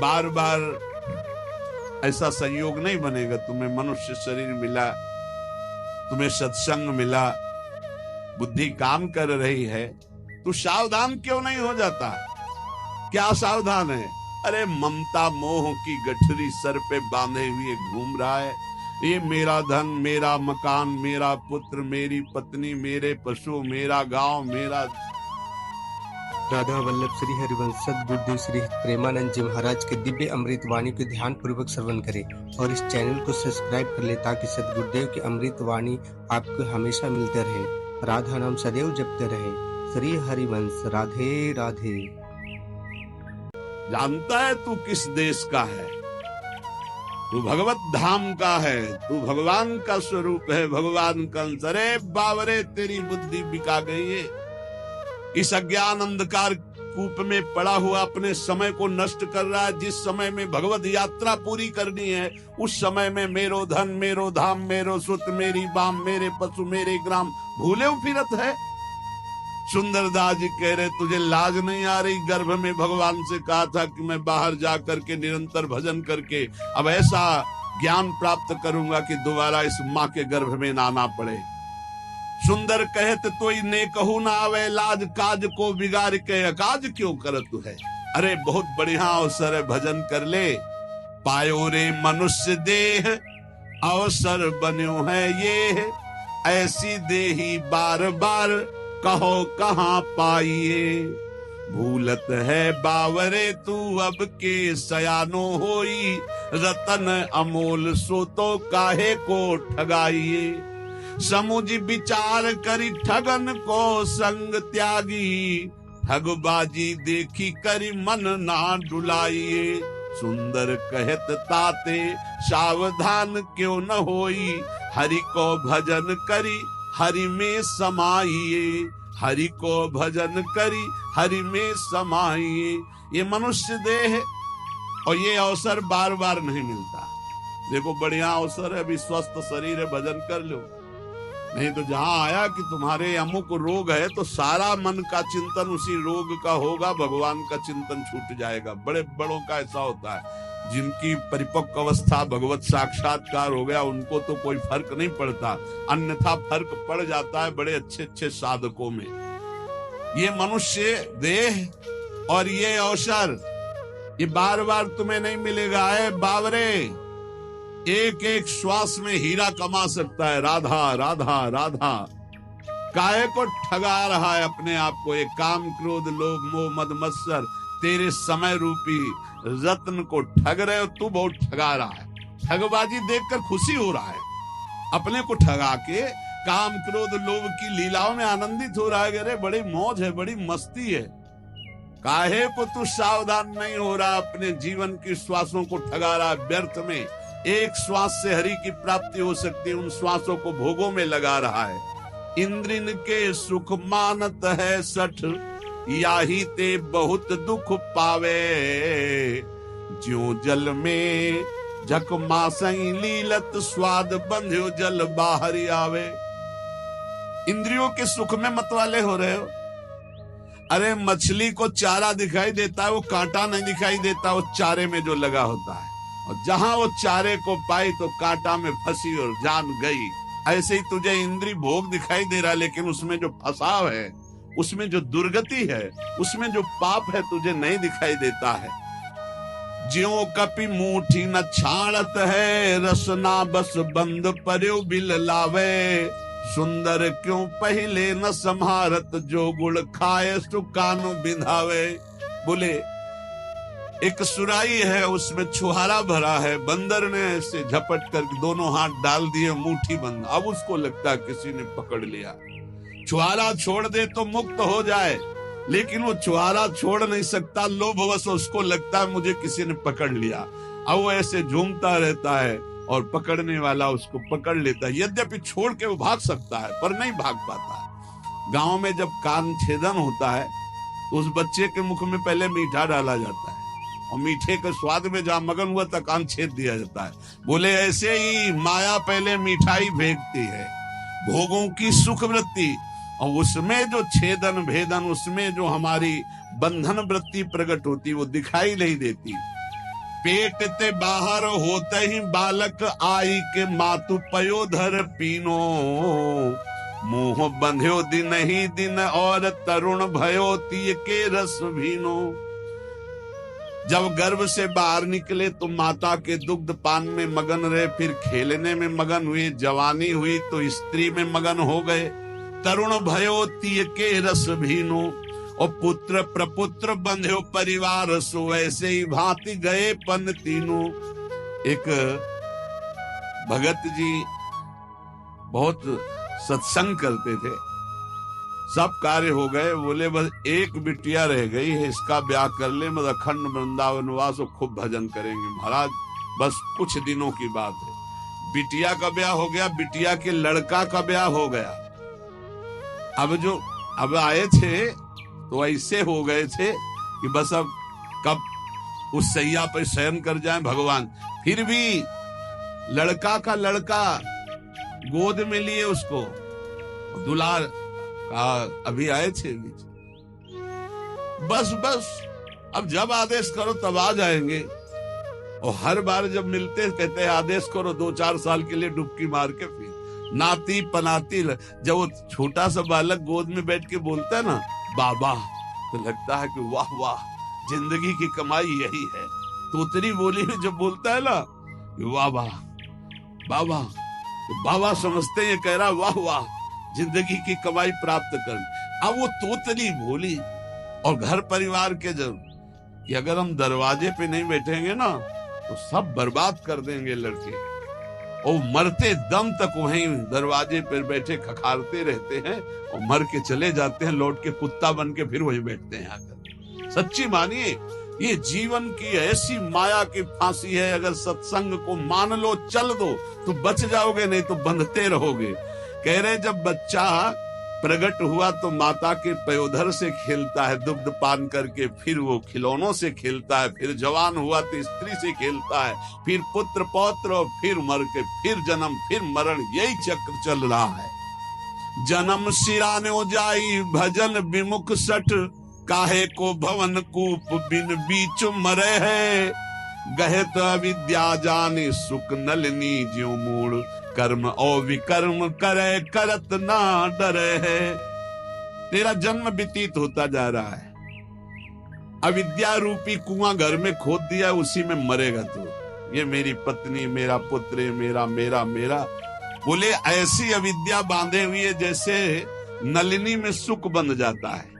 बार बार ऐसा संयोग नहीं बनेगा। तुम्हें मनुष्य शरीर मिला, तुम्हें सत्संग मिला, बुद्धि काम कर रही है, तू सावधान क्यों नहीं हो जाता? क्या सावधान है? अरे ममता मोह की गठरी सर पे बांधे हुए घूम रहा है। ये मेरा धन, मेरा मकान, मेरा पुत्र, मेरी पत्नी, मेरे पशु, मेरा गांव, मेरा। राधा वल्लभ श्री हरिवंश सद्गुरुदेव श्री प्रेमानंद जी महाराज के दिव्य अमृत वाणी को ध्यान पूर्वक श्रवण करें और इस चैनल को सब्सक्राइब कर ले ताकि सद्गुरुदेव की अमृत वाणी आपको हमेशा मिलते रहे। राधा नाम सदैव जपते रहे। श्री हरिवंश। राधे राधे। जानता है तू किस देश का है? तू भगवत धाम का है, तू भगवान का स्वरूप है, भगवान का अंश। अरे बावरे तेरी बुद्धि बिका गई है। इस अज्ञान अंधकार कूप में पड़ा हुआ अपने समय को नष्ट कर रहा है। जिस समय में भगवत यात्रा पूरी करनी है उस समय में मेरो धन, मेरो धाम, मेरो सुत, मेरी बाम, मेरे पशु, मेरे ग्राम भूले फिरत है। सुंदरदास जी कह रहे तुझे लाज नहीं आ रही? गर्भ में भगवान से कहा था कि मैं बाहर जा करके निरंतर भजन करके अब ऐसा ज्ञान प्राप्त करूंगा कि दोबारा इस माँ के गर्भ में ना आना पड़े। सुंदर कहत तोई ने कहू ना आवे, लाज काज को बिगाड़ के अकाज क्यों करत है। अरे बहुत बढ़िया अवसर है, भजन कर ले। पायो रे मनुष्य देह अवसर बन्यो है ये, ऐसी देही बार बार कहो कहाँ पाइए। भूलत है बावरे तू अब के सयानो होई, रतन अमोल सो तो काहे को ठगाइए। समुझ विचार करी ठगन को संग त्यागी, ठगबाजी देखी करी मन ना डुलाइए। सुंदर कहत ताते सावधान क्यों न होई, हरि को भजन करी हरि में समाइए। हरि को भजन करी हरि में समाइए। ये मनुष्य देह और ये अवसर बार बार नहीं मिलता। देखो बढ़िया अवसर है, अभी स्वस्थ शरीर है, भजन कर लो। नहीं तो जहां आया कि तुम्हारे अमुक रोग है तो सारा मन का चिंतन उसी रोग का होगा, भगवान का चिंतन छूट जाएगा। बड़े बड़ों का ऐसा होता है, जिनकी परिपक्व अवस्था भगवत साक्षात्कार हो गया उनको तो कोई फर्क नहीं पड़ता, अन्यथा फर्क पड़ जाता है बड़े अच्छे अच्छे साधकों में। ये मनुष्य देह और ये अवसर ये बार बार तुम्हें नहीं मिलेगा। है बावरे, एक एक श्वास में हीरा कमा सकता है। राधा राधा राधा काहे को ठगा रहा है अपने आप को? ये काम क्रोध लोभ मोह मद मत्सर तेरे समय रूपी रत्न को ठग रहे हो। तू बहुत ठगा रहा है। ठगबाजी देखकर खुशी हो रहा है, अपने को ठगा के काम क्रोध लोभ की लीलाओं में आनंदित हो रहा है। अरे बड़ी मौज है, बड़ी मस्ती है। काहे को तू सावधान नहीं हो रहा? अपने जीवन की श्वासों को ठगा रहा है व्यर्थ में। एक श्वास से हरि की प्राप्ति हो सकती है, उन श्वासों को भोगों में लगा रहा है। इंद्रिन के सुख मानत है सठ, याही ते बहुत दुख पावे। ज्यों जल में झक मासई लीलत, स्वाद बंध्यो जल बाहर आवे। इंद्रियों के सुख में मत वाले हो रहे हो। अरे मछली को चारा दिखाई देता है, वो कांटा नहीं दिखाई देता, वो चारे में जो लगा होता है। और जहां वो चारे को पाई तो कांटा में फंसी और जान गई। ऐसे ही तुझे इंद्री भोग दिखाई दे रहा, लेकिन उसमें जो फसाव है, उसमें जो दुर्गति है, उसमें जो पाप है तुझे नहीं दिखाई देता है। ज्यों कपि मूठी न छाड़त है, रसना बस बंद पर्यो बिल लावे। सुंदर क्यों पहले न संहारत, जो गुड़ खाए सुकानो बिंधावे। बोले एक सुराई है, उसमें छुहारा भरा है, बंदर ने ऐसे झपट कर दोनों हाथ डाल दिए, मुट्ठी बंद। अब उसको लगता है किसी ने पकड़ लिया। छुहारा छोड़ दे तो मुक्त हो जाए, लेकिन वो छुहारा छोड़ नहीं सकता, लोभवश उसको लगता है मुझे किसी ने पकड़ लिया। अब वो ऐसे झूमता रहता है और पकड़ने वाला उसको पकड़ लेता है। यद्यपि छोड़ के वो भाग सकता है पर नहीं भाग पाता। गांव में जब कान छेदन होता है तो उस बच्चे के मुख में पहले मीठा डाला जाता है और मीठे के स्वाद में जहां मगन हुआ तक कान छेद दिया जाता है। बोले ऐसे ही माया पहले मिठाई फेंकती है, भोगों की सुख वृत्ति, और उसमें जो छेदन भेदन, उसमें जो हमारी बंधन वृत्ति प्रकट होती वो दिखाई नहीं देती। पेट ते बाहर होते ही बालक आई के मातु पयोधर पीनो, मुंह बंध्यो दिन ही दिन और तरुण भयो तीय के रस भीनो। जब गर्भ से बाहर निकले तो माता के दुग्ध पान में मगन रहे, फिर खेलने में मगन हुए, जवानी हुई तो स्त्री में मगन हो गए। तरुण भयो तीय के रस भीनो, और पुत्र प्रपुत्र बंध्यो परिवार सो, ऐसे ही भांति गए पन तीनों। एक भगत जी बहुत सत्संग करते थे, सब कार्य हो गए, बोले बस एक बिटिया रह गई है, इसका ब्याह कर ले, मतलब अखंड वृंदावन वास और खूब भजन करेंगे महाराज, बस कुछ दिनों की बात है। बिटिया का ब्याह हो गया, बिटिया के लड़का का ब्याह हो गया। अब आए थे तो ऐसे हो गए थे कि बस अब कब उस सैया पर शयन कर जाएं भगवान। फिर भी लड़का का लड़का गोद में लिए उसको, दुलार का अभी आए थे बीच। बस अब जब आदेश करो तब आ जाएंगे। और हर बार जब मिलते कहते हैं आदेश करो, 2-4 साल के लिए डुबकी मार के फिर नाती पनाती। जब वो छोटा सा बालक गोद में बैठ के बोलता है ना बाबा, तो लगता है कि वाह वाह, जिंदगी की कमाई यही है। तोतरी बोली में जब बोलता है ना वाह वाह बाबा, तो बाबा समझते हैं कह रहा वाह वाह, जिंदगी की कमाई प्राप्त कर। अब वो तोतली बोली। और घर परिवार के जब कि अगर हम दरवाजे पे नहीं बैठेंगे ना तो सब बर्बाद कर देंगे लड़के, और मरते दम तक वहीं दरवाजे पर बैठे खखारते रहते हैं और मर के चले जाते हैं, लौट के कुत्ता बन के फिर वहीं बैठते हैं आकर। सच्ची मानिए, ये जीवन की ऐसी माया की फांसी है, अगर सत्संग को मान लो चल दो तो बच जाओगे, नहीं तो बंधते रहोगे। कह रहे जब बच्चा प्रकट हुआ तो माता के पयोधर से खेलता है दुग्ध पान करके, फिर वो खिलौनों से खेलता है, फिर जवान हुआ तो स्त्री से खेलता है, फिर पुत्र पौत्र, और फिर मर के फिर जन्म फिर मरण, यही चक्र चल रहा है। जन्म सिरानो जाई भजन विमुख सठ, काहे को भवन कूप बिन बीच मरे है। गहे तो अविद्या जाने सुख नलिनी ज्यों मूड़, कर्म और विकर्म करे करत ना डरे है। तेरा जन्म व्यतीत होता जा रहा है, अविद्या रूपी कुआं घर में खोद दिया, उसी में मरेगा तू। ये मेरी पत्नी, मेरा पुत्र, मेरा मेरा मेरा, बोले ऐसी अविद्या बांधे हुई है जैसे नलिनी में सुख बंध जाता है।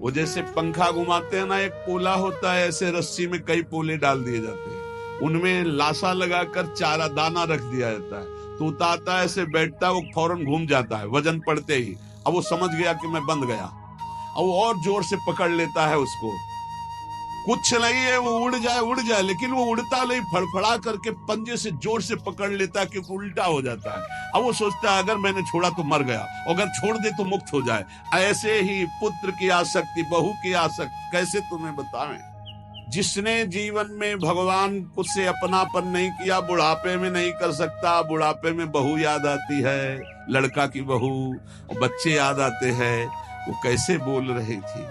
वो जैसे पंखा घुमाते हैं ना, एक पोला होता है, ऐसे रस्सी में कई पोले डाल दिए जाते हैं, उनमें लाशा लगाकर चारा दाना रख दिया जाता है। तोता आता है, ऐसे बैठता है, वो फौरन घूम जाता है वजन पड़ते ही। अब वो समझ गया कि मैं बंध गया, अब वो और जोर से पकड़ लेता है उसको। कुछ नहीं है, वो उड़ जाए, लेकिन वो उड़ता नहीं, फड़फड़ा करके पंजे से जोर से पकड़ लेता है कि उल्टा हो जाता है। अब वो सोचता है अगर मैंने छोड़ा तो मर गया, अगर छोड़ दे तो मुक्त हो जाए। ऐसे ही पुत्र की आसक्ति, बहू की आसक्ति, कैसे तुम्हें बताएं। जिसने जीवन में भगवान को से अपनापन नहीं किया, बुढ़ापे में नहीं कर सकता। बुढ़ापे में बहू याद आती है, लड़का की बहू, और बच्चे याद आते हैं, वो कैसे बोल रही थी,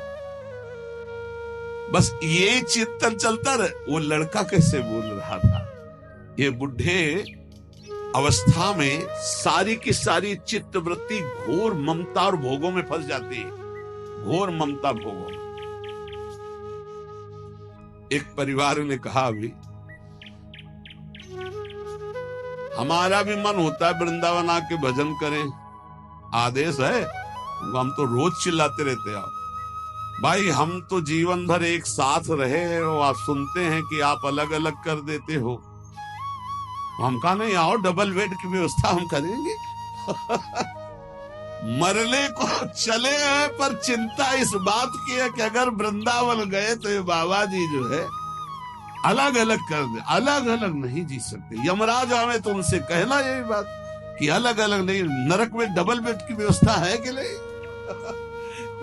बस ये चिंतन चलता रहे, वो लड़का कैसे बोल रहा था। ये बुढ़े अवस्था में सारी की सारी चित्त वृत्ति घोर ममता और भोगों में फंस जाती है, घोर ममता भोगों में। एक परिवार ने कहा अभी, हमारा भी मन होता है वृंदावन आके भजन करें, आदेश है, हम तो रोज चिल्लाते रहते हैं। भाई हम तो जीवन भर एक साथ रहे हैं और आप सुनते हैं कि आप अलग अलग कर देते हो। हम कहा नहीं, आओ डबल बेड की व्यवस्था हम करेंगे। मरने को चले हैं, पर चिंता इस बात की है कि अगर वृंदावन गए तो ये बाबा जी जो है अलग अलग कर दे, अलग अलग नहीं जी सकते। यमराज आवे तो उनसे कहना यही बात कि अलग अलग नहीं, नरक में डबल बेड की व्यवस्था है कि नहीं।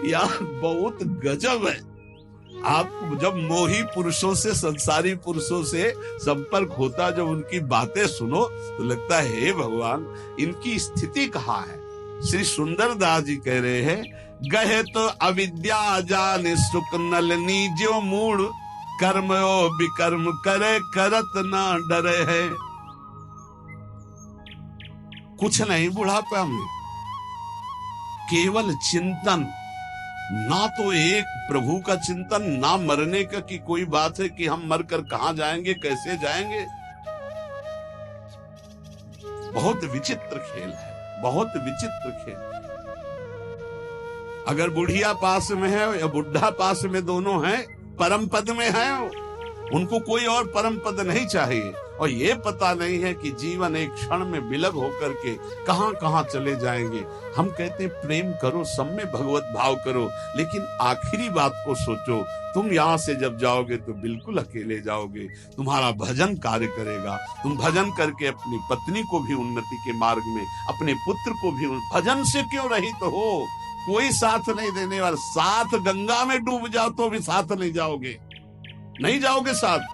यार बहुत गजब है। आप जब मोही पुरुषों से, संसारी पुरुषों से संपर्क होता, जब उनकी बातें सुनो तो लगता है हे भगवान, इनकी स्थिति कहाँ है। श्री सुंदरदास जी कह रहे हैं, गहे तो अविद्या जाने सुख नलनी ज्यों मूड, कर्म ओ विकर्म करे करत ना डरे है। कुछ नहीं बुढ़ापा में, केवल चिंतन, ना तो एक प्रभु का चिंतन, ना मरने का कि कोई बात है कि हम मरकर कहां जाएंगे, कैसे जाएंगे। बहुत विचित्र खेल है, बहुत विचित्र खेल है। अगर बुढ़िया पास में है या बुढ़ा पास में, दोनों हैं, परम पद में है, उनको कोई और परम पद नहीं चाहिए। और ये पता नहीं है कि जीवन एक क्षण में विलग होकर के कहां कहां चले जाएंगे। हम कहते हैं प्रेम करो, सब में भगवत भाव करो, लेकिन आखिरी बात को सोचो। तुम यहाँ से जब जाओगे तो बिल्कुल अकेले जाओगे, तुम्हारा भजन कार्य करेगा। तुम भजन करके अपनी पत्नी को भी उन्नति के मार्ग में, अपने पुत्र को भी, भजन से क्यों रहित हो, कोई साथ नहीं देने वाला। साथ गंगा में डूब जाओ तो भी साथ नहीं जाओगे, नहीं जाओगे साथ।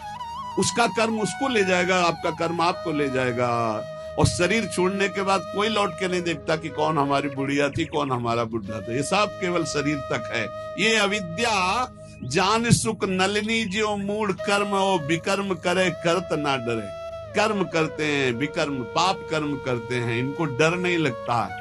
उसका कर्म उसको ले जाएगा, आपका कर्म आपको ले जाएगा। और शरीर छोड़ने के बाद कोई लौट के नहीं देखता कि कौन हमारी बुढ़िया थी, कौन हमारा बुढ़ा था। ये सब केवल शरीर तक है। ये अविद्या जान सुख नलिनी जो मूड कर्म ओ विकर्म करे करत ना डरे। कर्म करते हैं, विकर्म पाप कर्म करते हैं, इनको डर नहीं लगता है।